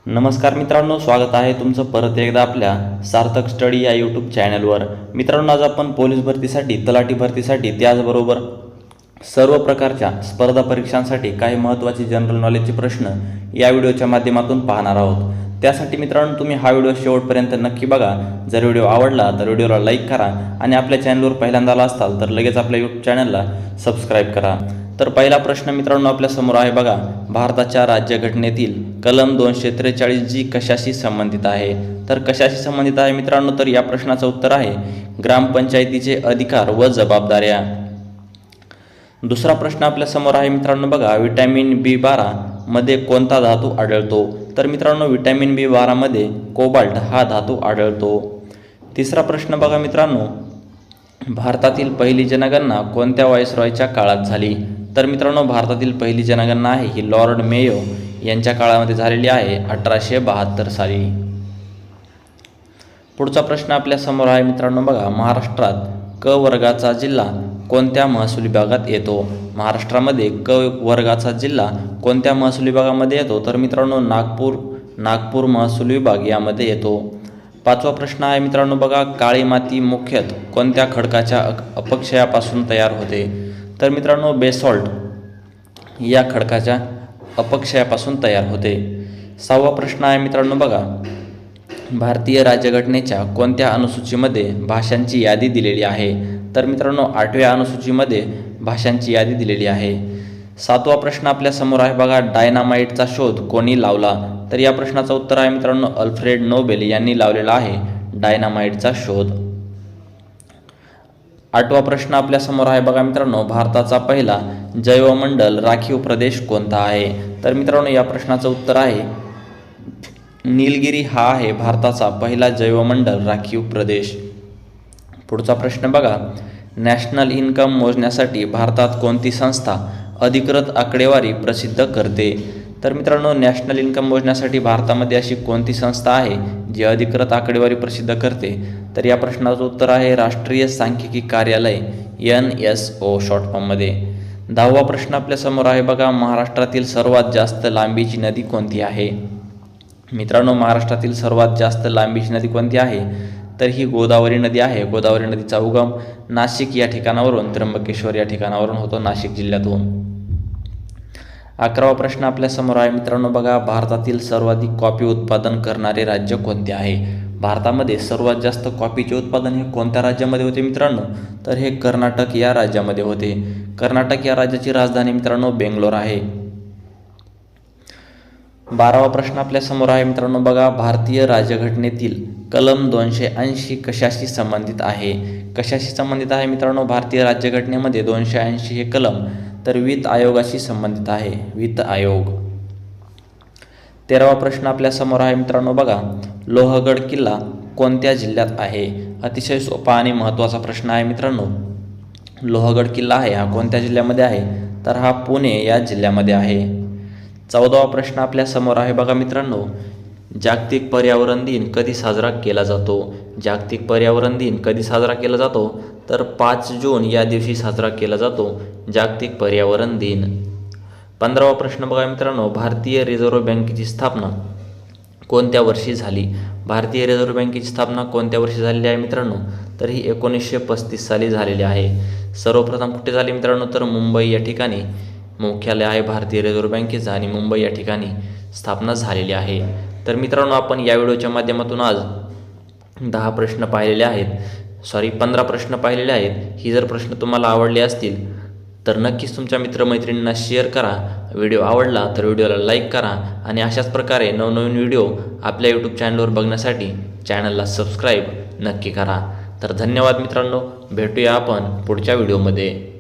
नमस्कार मित्रांनो, स्वागत आहे तुमचं परत एकदा आपल्या सार्थक स्टडी या यूट्यूब चॅनलवर। मित्रांनो, आज आपण पोलीस भरतीसाठी, तलाठी भरतीसाठी, त्याचबरोबर सर्व प्रकारच्या स्पर्धा परीक्षांसाठी काही महत्त्वाचे जनरल नॉलेजचे प्रश्न या व्हिडिओच्या माध्यमातून पाहणार आहोत। त्यासाठी मित्रांनो, तुम्ही हा व्हिडिओ शेवटपर्यंत नक्की बघा। जर व्हिडिओ आवडला तर व्हिडिओला लाईक करा आणि आपल्या चॅनलवर पहिल्यांदा आला असाल तर लगेच आपल्या यूट्यूब चॅनलला सबस्क्राईब करा। तर पहिला प्रश्न मित्रांनो आपल्या समोर आहे बघा, भारताच्या राज्यघटनेतील कलम 243 जी कशाशी संबंधित आहे? तर कशाशी संबंधित आहे मित्रांनो? तर या प्रश्नाचं उत्तर आहे ग्रामपंचायतीचे अधिकार व जबाबदाऱ्या। दुसरा प्रश्न आपल्या समोर आहे मित्रांनो बघा, विटॅमिन B12 मध्ये कोणता धातू आढळतो? तर मित्रांनो, विटॅमिन B12 मध्ये कोबाल्ट हा धातू आढळतो। तिसरा प्रश्न बघा मित्रांनो, भारतातील पहिली जनगणना कोणत्या व्हाईसरॉयच्या काळात झाली? तर मित्रांनो, भारतातील पहिली जनगणना आहे ही लॉर्ड मेयो यांच्या काळामध्ये झालेली आहे 1872 साली। पुढचा प्रश्न आपल्या समोर आहे मित्रांनो बघा, महाराष्ट्रात क वर्गाचा जिल्हा कोणत्या महसूल विभागात येतो? महाराष्ट्रामध्ये क वर्गाचा जिल्हा कोणत्या महसूल विभागामध्ये येतो? तर मित्रांनो, नागपूर महसूल विभाग यामध्ये येतो। पाचवा प्रश्न आहे मित्रांनो बघा, काळी माती मुख्यतः कोणत्या खडकाच्या अपक्षयापासून तयार होते? तर मित्रांनो, बेसॉल्ट या खडकाच्या अपक्षयापासून तयार होते। सहावा प्रश्न आहे मित्रांनो बघा, भारतीय राज्यघटनेच्या कोणत्या अनुसूचीमध्ये भाषांची यादी दिलेली आहे? तर मित्रांनो, 8व्या अनुसूचीमध्ये भाषांची यादी दिलेली आहे। सातवा प्रश्न आपल्या समोर आहे बघा, डायनामाइटचा शोध कोणी लावला? तर या प्रश्नाचं उत्तर आहे मित्रांनो, अल्फ्रेड नोबेल यांनी लावलेला आहे डायनामाइटचा शोध। आठवा प्रश्न आपल्या समोर आहे बघा मित्रांनो, भारताचा पहिला जैवमंडल राखीव प्रदेश कोणता आहे? तर मित्रांनो, या प्रश्नाचं उत्तर आहे नीलगिरी हा आहे भारताचा पहिला जैवमंडल राखीव प्रदेश। पुढचा प्रश्न बघा, नॅशनल इन्कम मोजण्यासाठी भारतात कोणती संस्था अधिकृत आकडेवारी प्रसिद्ध करते? तर मित्रांनो, नॅशनल इन्कम मोजण्यासाठी भारतामध्ये अशी कोणती संस्था आहे जी अधिकृत आकडेवारी प्रसिद्ध करते? तर या प्रश्नाचं उत्तर आहे राष्ट्रीय सांख्यिकी कार्यालय NSO शॉर्ट फॉर्ममध्ये। 10वा प्रश्न आपल्या समोर आहे बघा, महाराष्ट्रातील सर्वात जास्त लांबीची नदी कोणती आहे? मित्रांनो, महाराष्ट्रातील सर्वात जास्त लांबीची नदी कोणती आहे? तर ही गोदावरी नदी आहे। गोदावरी नदीचा उगम नाशिक या ठिकाणावरून, त्र्यंबकेश्वर या ठिकाणावरून होतो, नाशिक जिल्ह्यातून। 11वा प्रश्न आपल्या समोर आहे मित्रांनो बघा, भारतातील सर्वाधिक कॉफी उत्पादन करणारे राज्य कोणते आहे? भारतामध्ये सर्वात जास्त कॉफीचे उत्पादन हे कोणत्या राज्यामध्ये होते मित्रांनो? तर हे कर्नाटक या राज्यामध्ये होते। कर्नाटक या राज्याची राजधानी मित्रांनो बेंगलोर आहे। 12वा प्रश्न आपल्या समोर आहे मित्रांनो बघा, भारतीय राज्यघटनेतील कलम 280 कशाशी संबंधित आहे? कशाशी संबंधित आहे मित्रांनो? भारतीय राज्यघटनेमध्ये 280 हे कलम तर वित्त आयोगाशी संबंधित आहे, वित्त आयोग। 13वा प्रश्न आपल्या समोर आहे मित्रांनो बघा, लोहगड किल्ला कोणत्या जिल्ह्यात आहे? अतिशय सोपा आणि महत्त्वाचा प्रश्न आहे मित्रांनो। लोहगड किल्ला आहे हा कोणत्या जिल्ह्यामध्ये आहे? तर हा पुणे या जिल्ह्यामध्ये आहे। 14वा प्रश्न आपल्या समोर आहे बघा मित्रांनो, जागतिक पर्यावरण दिन कधी साजरा केला जातो? जागतिक पर्यावरण दिन कधी साजरा केला जातो? तर 5 जून या दिवशी साजरा केला जातो जागतिक पर्यावरण दिन। 15वा प्रश्न बघा मित्रांनो, भारतीय रिझर्व्ह बँकेची स्थापना कोणत्या वर्षी झाली? भारतीय रिझर्व्ह बँकेची स्थापना कोणत्या वर्षी झालेली आहे मित्रांनो? तर ही 1935 साली झालेली आहे। सर्वप्रथम कुठे झाली मित्रांनो? तर मुंबई या ठिकाणी मुख्यालय आहे भारतीय रिझर्व्ह बँकेचं आणि मुंबई या ठिकाणी स्थापना झालेली आहे। तर मित्रांनो, आपण या व्हिडिओच्या माध्यमातून आज 15 प्रश्न पाहिलेले आहेत। ही जर प्रश्न तुम्हाला आवडले असतील तर नक्कीच तुमच्या मित्रमैत्रिणींना शेअर करा। व्हिडिओ आवडला तर व्हिडिओला लाईक करा आणि अशाच प्रकारे नवनवीन व्हिडिओ आपल्या यूट्यूब चॅनलवर बघण्यासाठी चॅनलला सबस्क्राईब नक्की करा। तर धन्यवाद मित्रांनो, भेटूया आपण पुढच्या व्हिडिओमध्ये।